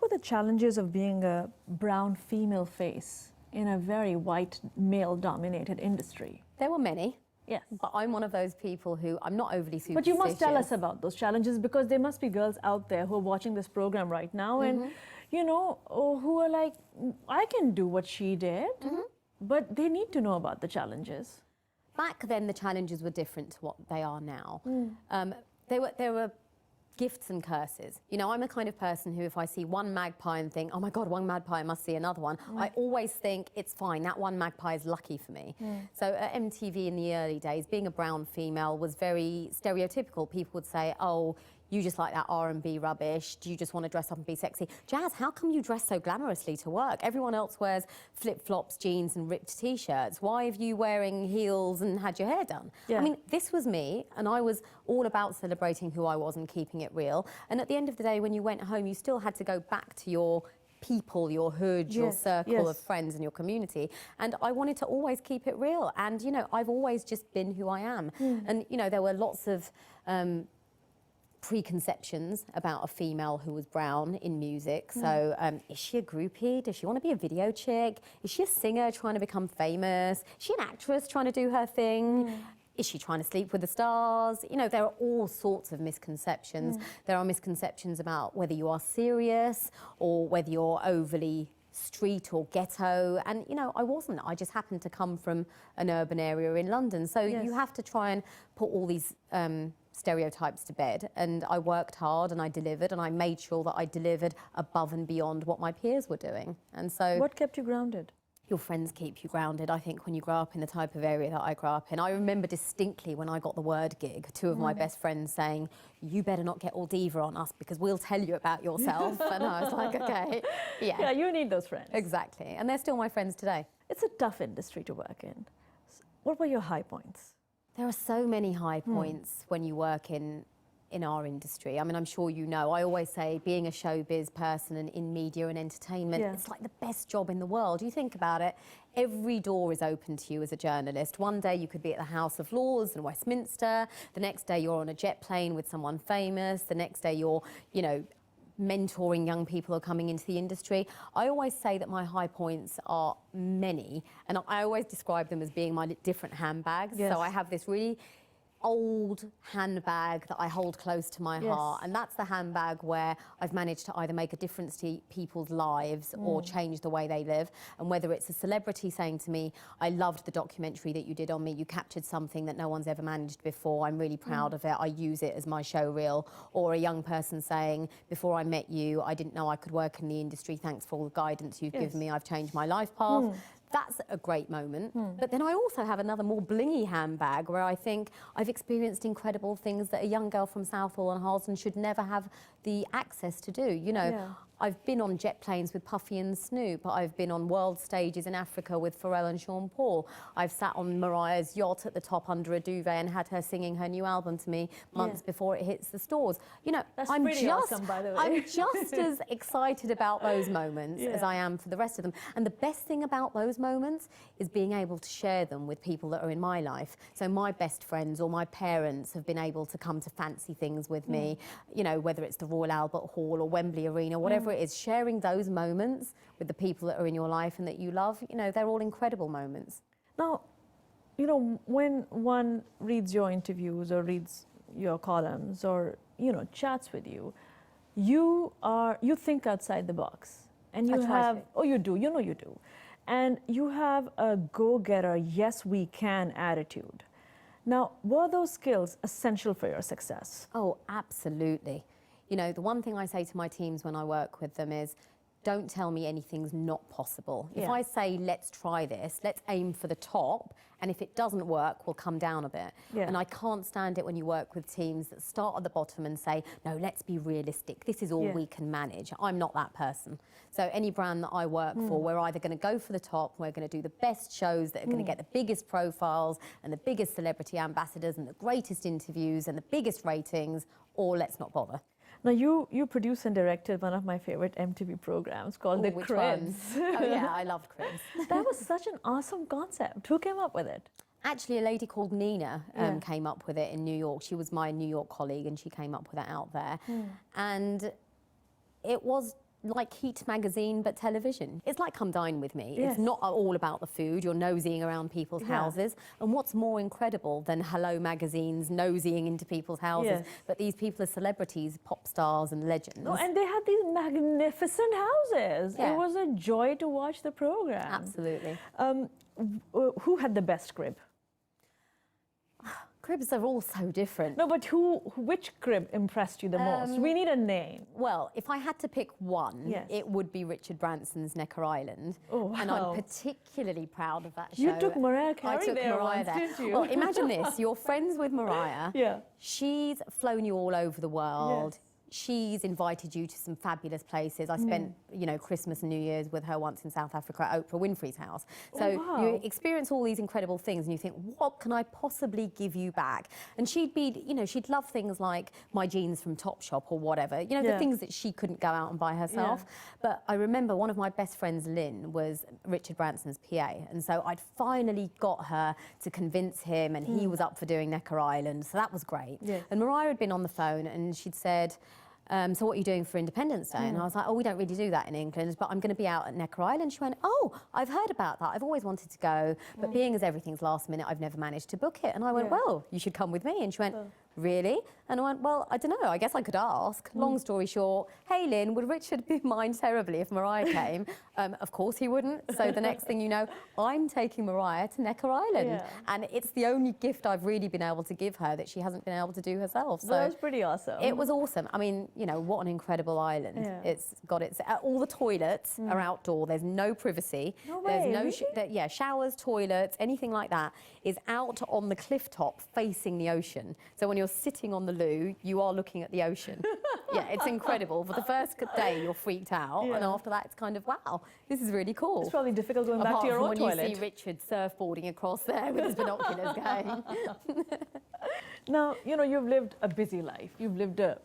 were the challenges of being a brown female face in a very white male-dominated industry? There were many. Yes. But I'm one of those people who, I'm not overly superstitious. But you must tell us about those challenges, because there must be girls out there who are watching this program right now and, you know, who are like, I can do what she did, but they need to know about the challenges. Back then, the challenges were different to what they are now. There were gifts and curses. You know, I'm the kind of person who, if I see one magpie and think, oh my God, one magpie, I must see another one, I always think it's fine, that one magpie is lucky for me. So at MTV in the early days, being a brown female was very stereotypical. People would say, oh, you just like that R&B rubbish. Do you just want to dress up and be sexy? Jazz, how come you dress so glamorously to work? Everyone else wears flip-flops, jeans and ripped T-shirts. Why have you wearing heels and had your hair done? I mean, this was me, and I was all about celebrating who I was and keeping it real. And at the end of the day, when you went home, you still had to go back to your people, your hood, your circle of friends and your community. And I wanted to always keep it real. And, you know, I've always just been who I am. And, you know, there were lots of preconceptions about a female who was brown in music. So is she a groupie? Does she want to be a video chick? Is she a singer trying to become famous? Is she an actress trying to do her thing? Is she trying to sleep with the stars? You know, there are all sorts of misconceptions. There are misconceptions about whether you are serious or whether you're overly street or ghetto. And, you know, I wasn't. I just happened to come from an urban area in London. So you have to try and put all these stereotypes to bed. And I worked hard and I delivered, and I made sure that I delivered above and beyond what my peers were doing. And so... What kept you grounded? Your friends keep you grounded, I think, when you grow up in the type of area that I grew up in. I remember distinctly when I got the word gig, two of my best friends saying, you better not get all diva on us because we'll tell you about yourself. And I was like, okay, yeah, you need those friends. Exactly, and they're still my friends today. It's a tough industry to work in. What were your high points? There are so many high points when you work in our industry. I mean, I'm sure you know, I always say being a showbiz person and in media and entertainment, it's like the best job in the world. You think about it, every door is open to you as a journalist. One day you could be at the House of Lords in Westminster, the next day you're on a jet plane with someone famous, the next day you're, you know, mentoring young people who are coming into the industry. I always say that my high points are many, and I always describe them as being my different handbags. So I have this really old handbag that I hold close to my heart, and that's the handbag where I've managed to either make a difference to people's lives or change the way they live. And whether it's a celebrity saying to me, I loved the documentary that you did on me, you captured something that no one's ever managed before, I'm really proud of it, I use it as my show reel. Or a young person saying, before I met you, I didn't know I could work in the industry, thanks for all the guidance you've given me, I've changed my life path. That's a great moment. But then I also have another more blingy handbag where I think I've experienced incredible things that a young girl from Southall and Harlesden should never have the access to do. You know, I've been on jet planes with Puffy and Snoop. I've been on world stages in Africa with Pharrell and Sean Paul. I've sat on Mariah's yacht at the top under a duvet and had her singing her new album to me months before it hits the stores. You know, I'm just as excited about those moments as I am for the rest of them. And the best thing about those moments is being able to share them with people that are in my life. So my best friends or my parents have been able to come to fancy things with me, you know, whether it's the Royal Albert Hall or Wembley Arena, whatever it is, sharing those moments with the people that are in your life and that you love, you know, they're all incredible moments. Now, you know, when one reads your interviews or reads your columns or, you know, chats with you, you think outside the box. And you have, oh, you do, you know you do. And you have a go-getter, yes, we can attitude. Now, were those skills essential for your success? Oh, absolutely. You know, the one thing I say to my teams when I work with them is, don't tell me anything's not possible. If I say, let's try this, let's aim for the top, and if it doesn't work, we'll come down a bit. And I can't stand it when you work with teams that start at the bottom and say, no, let's be realistic. This is all we can manage. I'm not that person. So any brand that I work for, we're either going to go for the top, we're going to do the best shows that are going to get the biggest profiles and the biggest celebrity ambassadors and the greatest interviews and the biggest ratings, or let's not bother. Now, you produced and directed one of my favorite MTV programs called The Cribs. Oh, yeah, I loved Cribs. That was such an awesome concept. Who came up with it? Actually, a lady called Nina came up with it in New York. She was my New York colleague, and she came up with it out there. And it was like Heat magazine, but television. It's like Come Dine With Me. Yes. It's not all about the food. You're nosying around people's houses. And what's more incredible than Hello magazine's nosying into people's houses? Yes. But these people are celebrities, pop stars and legends. Oh, and they had these magnificent houses. Yeah. It was a joy to watch the program. Absolutely. Who had the best crib? Cribs are all so different. No, but which crib impressed you the most? We need a name. Well, if I had to pick one, Yes. it would be Richard Branson's Necker Island. Oh, wow. And I'm particularly proud of that show. You took Mariah I Carey took there Mariah once, there. didn't you? Well, imagine this. You're friends with Mariah. Yeah. She's flown you all over the world. Yes. She's invited you to some fabulous places. I spent, you know, Christmas and New Year's with her once in South Africa at Oprah Winfrey's house. So wow. you experience all these incredible things and you think, what can I possibly give you back? And she'd be, you know, she'd love things like my jeans from Topshop or whatever, you know, the things that she couldn't go out and buy herself. But I remember one of my best friends, Lynn, was Richard Branson's PA. And so I'd finally got her to convince him and he was up for doing Necker Island. So that was great. Yes. And Mariah had been on the phone and she'd said, so what are you doing for Independence Day? And I was like, oh, we don't really do that in England, but I'm going to be out at Necker Island. She went, oh, I've heard about that. I've always wanted to go, but being as everything's last minute, I've never managed to book it. And I went, well, you should come with me. And she went, really? And I went, well, I don't know. I guess I could ask. Long story short, hey, Lynn, would Richard mind terribly if Mariah came? Of course he wouldn't. So the next thing you know, I'm taking Mariah to Necker Island. Yeah. And it's the only gift I've really been able to give her that she hasn't been able to do herself. So that was pretty awesome. it was awesome. I mean, you know, what an incredible island. Yeah. It's got its, all the toilets are outdoor. There's no privacy. No There's way, no, really? yeah, showers, toilets, anything like that is out on the cliff top facing the ocean. So when you're sitting on the loo, you are looking at the ocean. Yeah, it's incredible. For the first day, you're freaked out. And after that, it's kind of, wow, this is really cool. It's probably difficult going back Apart to your from own when toilet. you see Richard surfboarding across there with his binoculars going. Now, you know, you've lived a busy life. You've lived a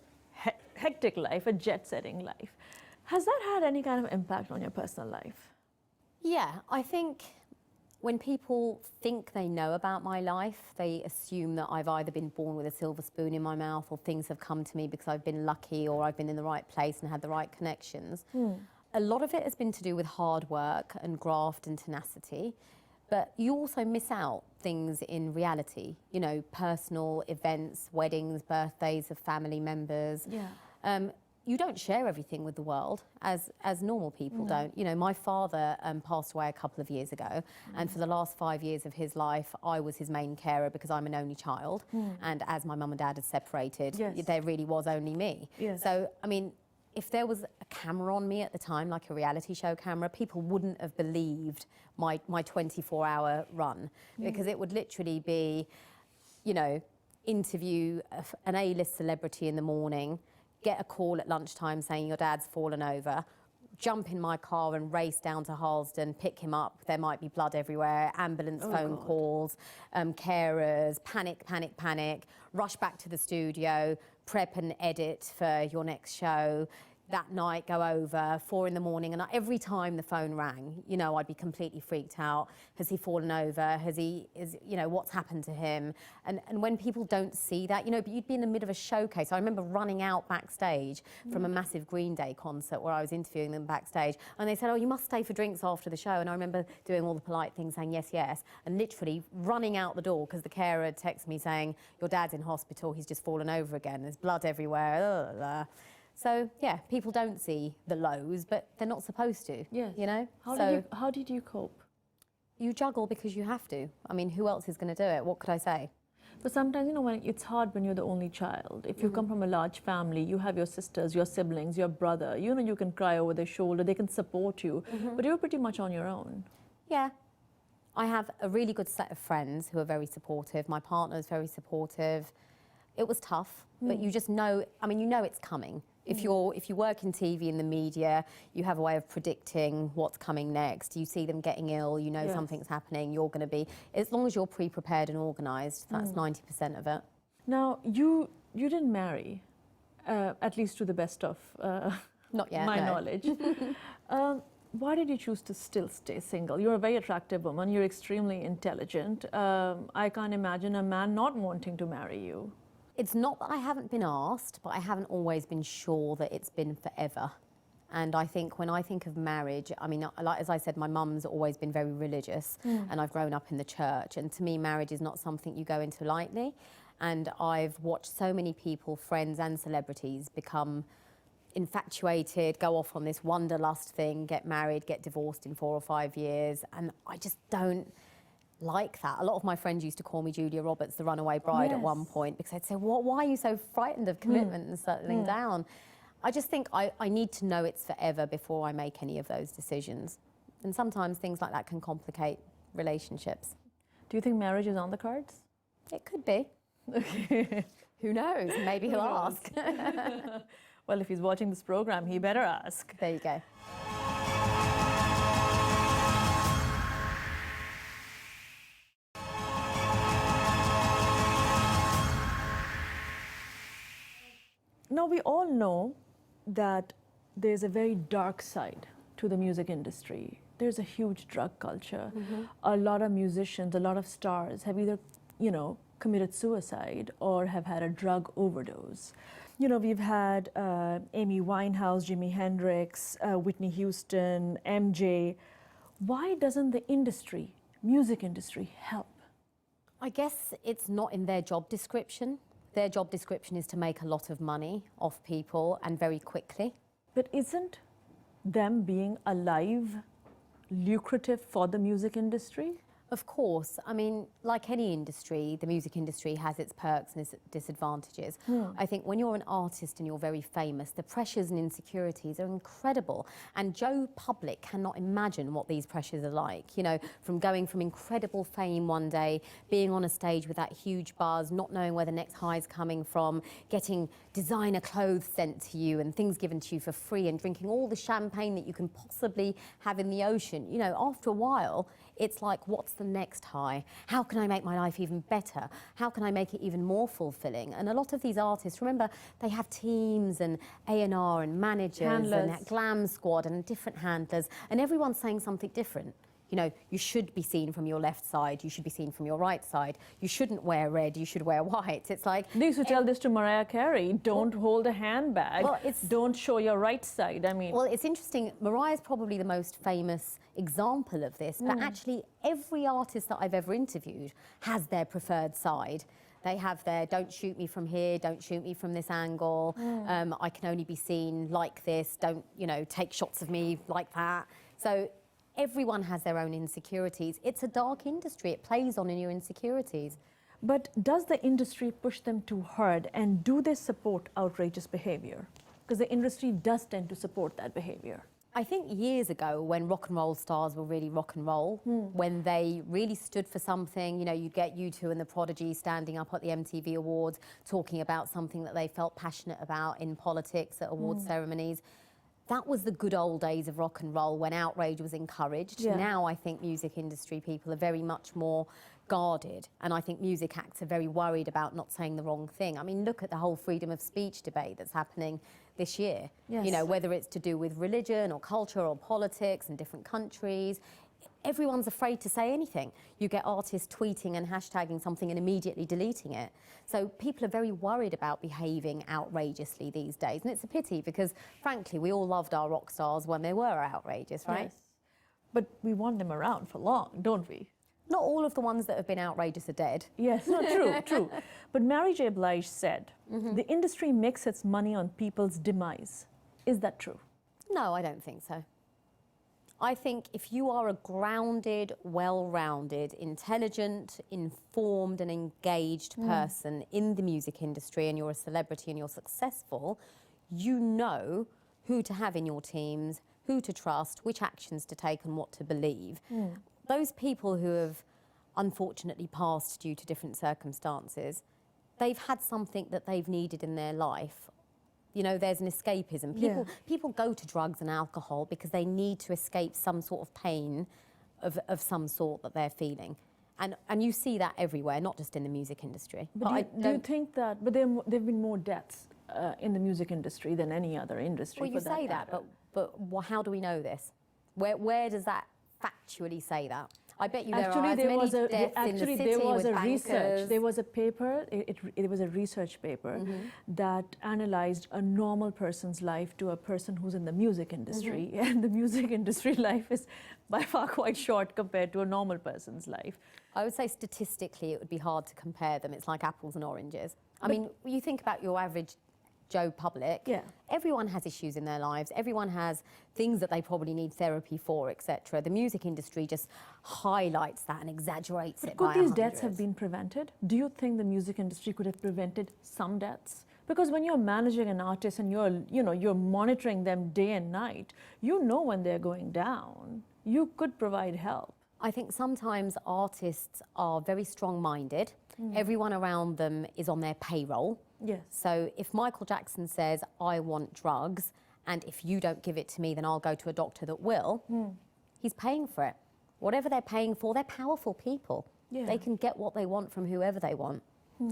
hectic life, a jet-setting life. Has that had any kind of impact on your personal life? Yeah, I think when people think they know about my life, they assume that I've either been born with a silver spoon in my mouth or things have come to me because I've been lucky or I've been in the right place and had the right connections. A lot of it has been to do with hard work and graft and tenacity, but you also miss out things in reality, you know, personal events, weddings, birthdays of family members. Yeah. You don't share everything with the world as normal people don't. You know, my father passed away a couple of years ago, and for the last 5 years of his life, I was his main carer because I'm an only child. And as my mum and dad had separated, there really was only me. Yes. So, I mean, if there was a camera on me at the time, like a reality show camera, people wouldn't have believed my 24-hour run because it would literally be, you know, interview an A-list celebrity in the morning, get a call at lunchtime saying your dad's fallen over, jump in my car and race down to Harlesden, pick him up. There might be blood everywhere, ambulance phone calls, carers, panic, panic, panic, rush back to the studio, prep and edit for your next show. That night, go over, 4 in the morning, and every time the phone rang, you know, I'd be completely freaked out. Has he fallen over? You know, what's happened to him? And when people don't see that, you know, but you'd be in the middle of a showcase. I remember running out backstage from a massive Green Day concert where I was interviewing them backstage, and they said, oh, you must stay for drinks after the show. And I remember doing all the polite things, saying yes, yes, and literally running out the door because the carer had texted me saying, your dad's in hospital, he's just fallen over again, there's blood everywhere, blah, blah, blah. So, yeah, people don't see the lows, but they're not supposed to, you know? How did you cope? You juggle because you have to. I mean, who else is going to do it? What could I say? But sometimes, you know, it's hard when you're the only child. If you come from a large family, you have your sisters, your siblings, your brother, you know, you can cry over their shoulder, they can support you, but you're pretty much on your own. Yeah. I have a really good set of friends who are very supportive. My partner is very supportive. It was tough, but you just know, I mean, you know it's coming. If you work in TV in the media, you have a way of predicting what's coming next. You see them getting ill, you know something's happening, you're going to be, as long as you're pre-prepared and organised, that's 90% of it. Now, you didn't marry, at least to the best of Not yet, my no. knowledge. Why did you choose to still stay single? You're a very attractive woman, you're extremely intelligent. I can't imagine a man not wanting to marry you. It's not that I haven't been asked, but I haven't always been sure that it's been forever. And I think when I think of marriage, I mean, like, as I said, my mum's always been very religious and I've grown up in the church. And to me, marriage is not something you go into lightly. And I've watched so many people, friends and celebrities, become infatuated, go off on this wanderlust thing, get married, get divorced in 4 or 5 years. And I just don't like that. A lot of my friends used to call me Julia Roberts, the runaway bride, at one point, because they'd say, why are you so frightened of commitment and settling down? I just think I need to know it's forever before I make any of those decisions. And sometimes things like that can complicate relationships. Do you think marriage is on the cards? It could be. Okay. Who knows? Maybe he'll ask. Well, if he's watching this program, he better ask. There you go. Now, we all know that there's a very dark side to the music industry. There's a huge drug culture. A lot of musicians, a lot of stars have either, committed suicide or have had a drug overdose. We've had Amy Winehouse, Jimi Hendrix, Whitney Houston, MJ. Why doesn't the industry, music industry, help? I guess it's not in their job description. Their job description is to make a lot of money off people and very quickly. But isn't them being alive lucrative for the music industry? Of course. I mean, like any industry, the music industry has its perks and its disadvantages. I think when you're an artist and you're very famous, the pressures and insecurities are incredible. And Joe Public cannot imagine what these pressures are like. From going from incredible fame one day, being on a stage with that huge buzz, not knowing where the next high is coming from, getting designer clothes sent to you and things given to you for free, and drinking all the champagne that you can possibly have in the ocean. After a while, it's like, what's the next high? How can I make my life even better? How can I make it even more fulfilling? And a lot of these artists, remember, they have teams and A&R and managers handlers, and a glam squad and different handlers, and everyone's saying something different. You should be seen from your left side, you should be seen from your right side, you shouldn't wear red, you should wear white. It's like... They used to tell this to Mariah Carey, don't hold a handbag, don't show your right side, Well, it's interesting, Mariah's probably the most famous example of this, but actually every artist that I've ever interviewed has their preferred side. They have their, don't shoot me from here, don't shoot me from this angle, I can only be seen like this, don't, take shots of me like that. So everyone has their own insecurities. It's a dark industry. It plays on in your insecurities. But does the industry push them too hard, and do they support outrageous behavior? Because the industry does tend to support that behavior. I think years ago, when rock and roll stars were really rock and roll, when they really stood for something, you'd get U2 and the Prodigy standing up at the MTV Awards talking about something that they felt passionate about in politics at awards ceremonies. That was the good old days of rock and roll when outrage was encouraged. Now I think music industry people are very much more guarded, and I think music acts are very worried about not saying the wrong thing. I mean, look at the whole freedom of speech debate that's happening this year. Whether it's to do with religion or culture or politics in different countries. Everyone's afraid to say anything. You get artists tweeting and hashtagging something and immediately deleting it. So people are very worried about behaving outrageously these days. And it's a pity because, frankly, we all loved our rock stars when they were outrageous, right? Yes. But we want them around for long, don't we? Not all of the ones that have been outrageous are dead. Yes, no, true. But Mary J. Blige said, the industry makes its money on people's demise. Is that true? No, I don't think so. I think if you are a grounded, well-rounded, intelligent, informed and engaged person in the music industry, and you're a celebrity and you're successful, you know who to have in your teams, who to trust, which actions to take and what to believe. Those people who have unfortunately passed due to different circumstances, they've had something that they've needed in their life. There's an escapism. People go to drugs and alcohol because they need to escape some sort of pain of some sort that they're feeling. And you see that everywhere, not just in the music industry. But do you think that, but there have been more deaths in the music industry than any other industry? Well, you say that, but how do we know this? Where does that factually say that? I bet you there Actually, are as there many was a deaths in the actually city there was with a bankers. research. There was a paper. It was a research paper that analyzed a normal person's life to a person who's in the music industry, and the music industry life is by far quite short compared to a normal person's life. I would say statistically it would be hard to compare them. It's like apples and oranges. I mean, you think about your average Joe public, Yeah. everyone has issues in their lives. Everyone has things that they probably need therapy for, etc. The music industry just highlights that and exagerates it by Could these deaths 100. have been prevented? Do you think the music industry could have prevented some deaths? Because when you're managing an artist and you're monitoring them day and night, you know when they're going down. You could provide help. I think sometimes artists are very strong-minded. Everyone around them is on their payroll. Yes. So if Michael Jackson says, I want drugs, and if you don't give it to me, then I'll go to a doctor that will, he's paying for it. Whatever they're paying for, they're powerful people. Yeah. They can get what they want from whoever they want.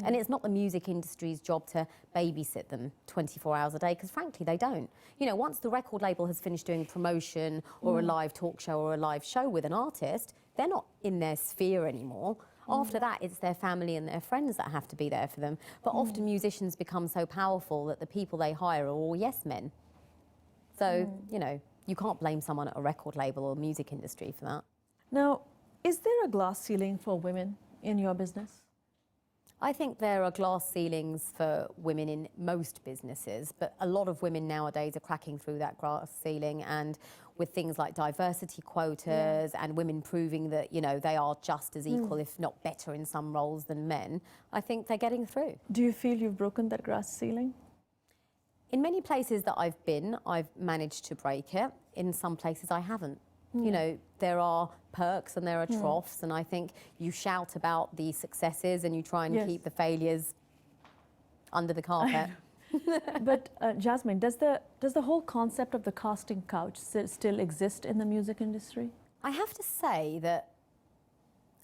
And it's not the music industry's job to babysit them 24 hours a day, because frankly, they don't. You know, once the record label has finished doing promotion or a live talk show or a live show with an artist, they're not in their sphere anymore. After that, it's their family and their friends that have to be there for them. But often musicians become so powerful that the people they hire are all yes men. So, you know, you can't blame someone at a record label or music industry for that. Now, is there a glass ceiling for women in your business? I think there are glass ceilings for women in most businesses, but a lot of women nowadays are cracking through that glass ceiling, and with things like diversity quotas and women proving that, you know, they are just as equal, if not better in some roles than men, I think they're getting through. Do you feel you've broken that glass ceiling? In many places that I've been, I've managed to break it. In some places I haven't. You know, there are perks and there are troughs, and I think you shout about the successes and you try and keep the failures under the carpet. But Jasmine, does the whole concept of the casting couch still exist in the music industry? I have to say that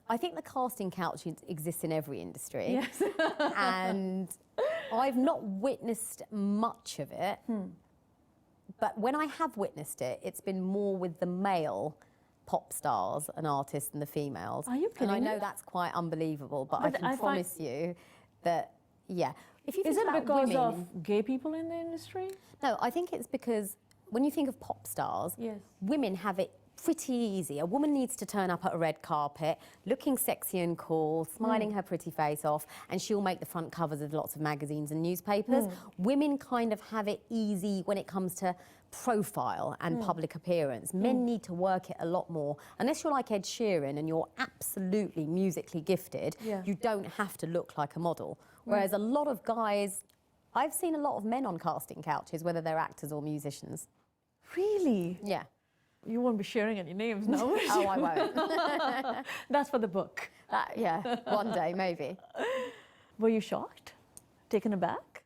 I think the casting couch exists in every industry. Yes. And I've not witnessed much of it. But when I have witnessed it, it's been more with the male pop stars and artists than the females. Are you kidding And I know me? that's quite unbelievable, but I But can promise you that, yeah. If you think Is it about because women, of gay people in the industry? No, I think it's because when you think of pop stars, Yes. women have it pretty easy. A woman needs to turn up at a red carpet, looking sexy and cool, smiling her pretty face off, and she'll make the front covers of lots of magazines and newspapers. Women kind of have it easy when it comes to profile and public appearance. Men need to work it a lot more. Unless you're like Ed Sheeran and you're absolutely musically gifted, you don't have to look like a model. Whereas a lot of guys, I've seen a lot of men on casting couches, whether they're actors or musicians. Really? Yeah. You won't be sharing any names now, will Oh, you? I won't. That's for the book. Yeah, one day, maybe. Were you shocked? Taken aback?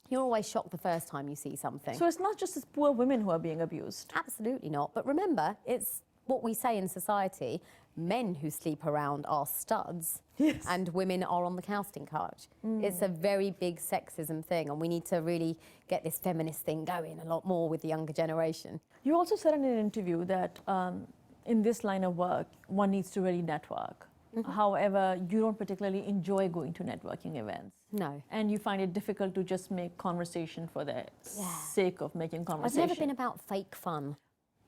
You're always shocked the first time you see something. So it's not just these poor women who are being abused. Absolutely not. But remember, it's what we say in society. Men who sleep around are studs, and women are on the casting couch. It's a very big sexism thing, and we need to really get this feminist thing going a lot more with the younger generation. You also said in an interview that in this line of work, one needs to really network. However, you don't particularly enjoy going to networking events. No. And you find it difficult to just make conversation for the sake of making conversation. I've never been about fake fun.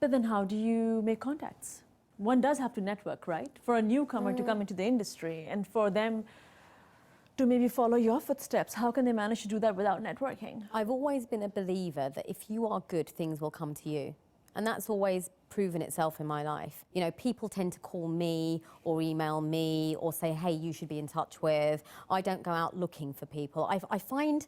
But then how do you make contacts? One does have to network, right? For a newcomer to come into the industry and for them to maybe follow your footsteps, how can they manage to do that without networking? I've always been a believer that if you are good, things will come to you. And that's always proven itself in my life. You know, people tend to call me or email me or say, hey, you should be in touch with. I don't go out looking for people. I find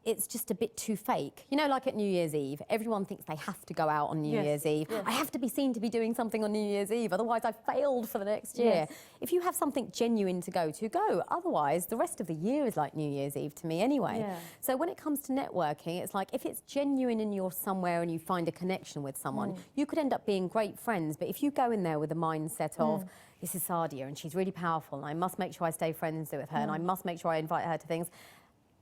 it's just a bit too fake. You know, like at New Year's Eve, everyone thinks they have to go out on New Year's Eve. I have to be seen to be doing something on New Year's Eve, otherwise I've failed for the next year. If you have something genuine to go to, go. Otherwise, the rest of the year is like New Year's Eve to me anyway. So when it comes to networking, it's like if it's genuine and you're somewhere and you find a connection with someone, you could end up being great friends. But if you go in there with a mindset of, this is Sadia and she's really powerful and I must make sure I stay friends with her and I must make sure I invite her to things,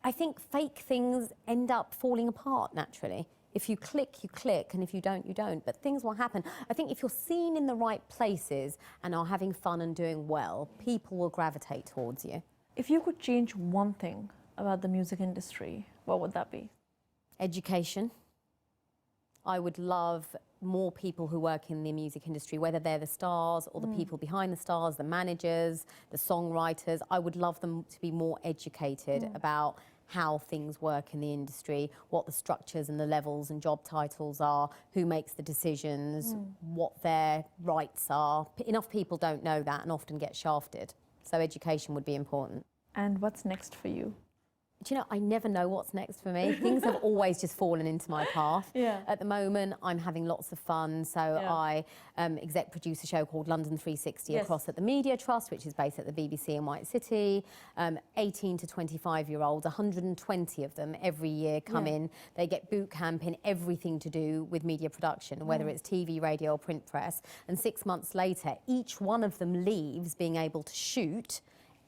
I think fake things end up falling apart naturally. If you click, and if you don't, you don't. But things will happen. I think if you're seen in the right places and are having fun and doing well, people will gravitate towards you. If you could change one thing about the music industry, what would that be? Education. I would love more people who work in the music industry, whether they're the stars or the people behind the stars, the managers, the songwriters. I would love them to be more educated about how things work in the industry, what the structures and the levels and job titles are, who makes the decisions, what their rights are. Enough people don't know that and often get shafted. So education would be important. And what's next for you? Do you know, I never know what's next for me. Things have always just fallen into my path. Yeah. At the moment, I'm having lots of fun. So I exec produce a show called London 360 across at the Media Trust, which is based at the BBC in White City. 18 to 25-year-olds, 120 of them every year come in. They get boot camp in everything to do with media production, whether it's TV, radio or print press. And 6 months later, each one of them leaves being able to shoot,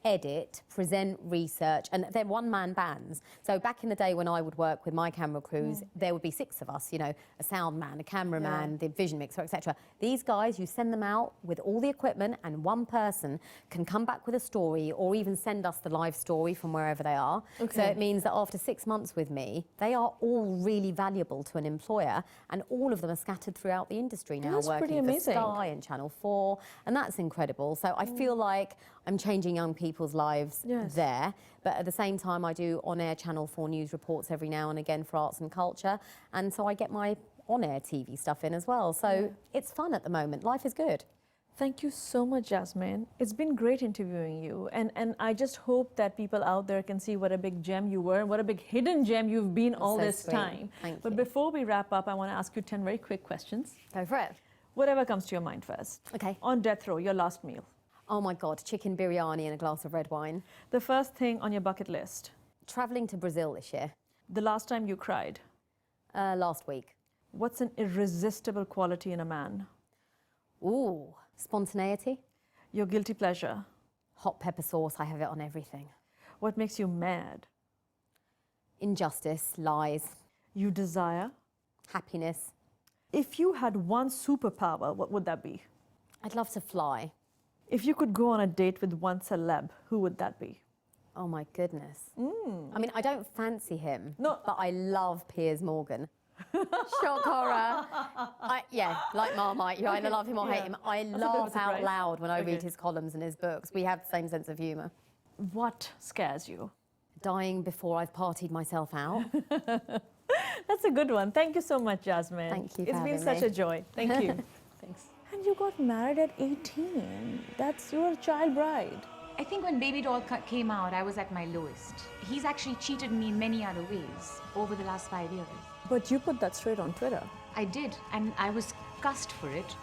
edit, present, research, and they're one-man bands. So back in the day when I would work with my camera crews, there would be 6 of us, you know, a sound man, a cameraman, the vision mixer, etc. These guys, you send them out with all the equipment and one person can come back with a story or even send us the live story from wherever they are. So it means that after 6 months with me, they are all really valuable to an employer and all of them are scattered throughout the industry now, working for Sky and Channel 4, and that's incredible. So I feel like I'm changing young people's lives there, but at the same time I do on-air Channel 4 news reports every now and again for arts and culture, and so I get my on-air TV stuff in as well. So it's fun at the moment. Life is good. Thank you so much, Jasmine. It's been great interviewing you, and I just hope that people out there can see what a big gem you were and what a big hidden gem you've been all this time. But before we wrap up, I want to ask you 10 very quick questions. Go for it. Whatever comes to your mind first. Okay. On death row, your last meal. Oh my God, chicken biryani and a glass of red wine. The first thing on your bucket list. Travelling to Brazil this year. The last time you cried. Last week. What's an irresistible quality in a man? Ooh, spontaneity. Your guilty pleasure. Hot pepper sauce, I have it on everything. What makes you mad? Injustice, lies. You desire? Happiness. If you had one superpower, what would that be? I'd love to fly. If you could go on a date with one celeb, who would that be? Oh my goodness. I mean, I don't fancy him, No. but I love Piers Morgan. Shock horror. Like Marmite, you either love him or hate him. I laugh out loud when I read his columns and his books. We have the same sense of humour. What scares you? Dying before I've partied myself out. That's a good one. Thank you so much, Jasmine. Thank you for It's been having such me. a joy. Thank you. Thanks. And you got married at 18. That's your child bride. I think when Baby Doll came out, I was at my lowest. He's actually cheated me in many other ways over the last 5 years. But you put that straight on Twitter. I did, and I was cussed for it.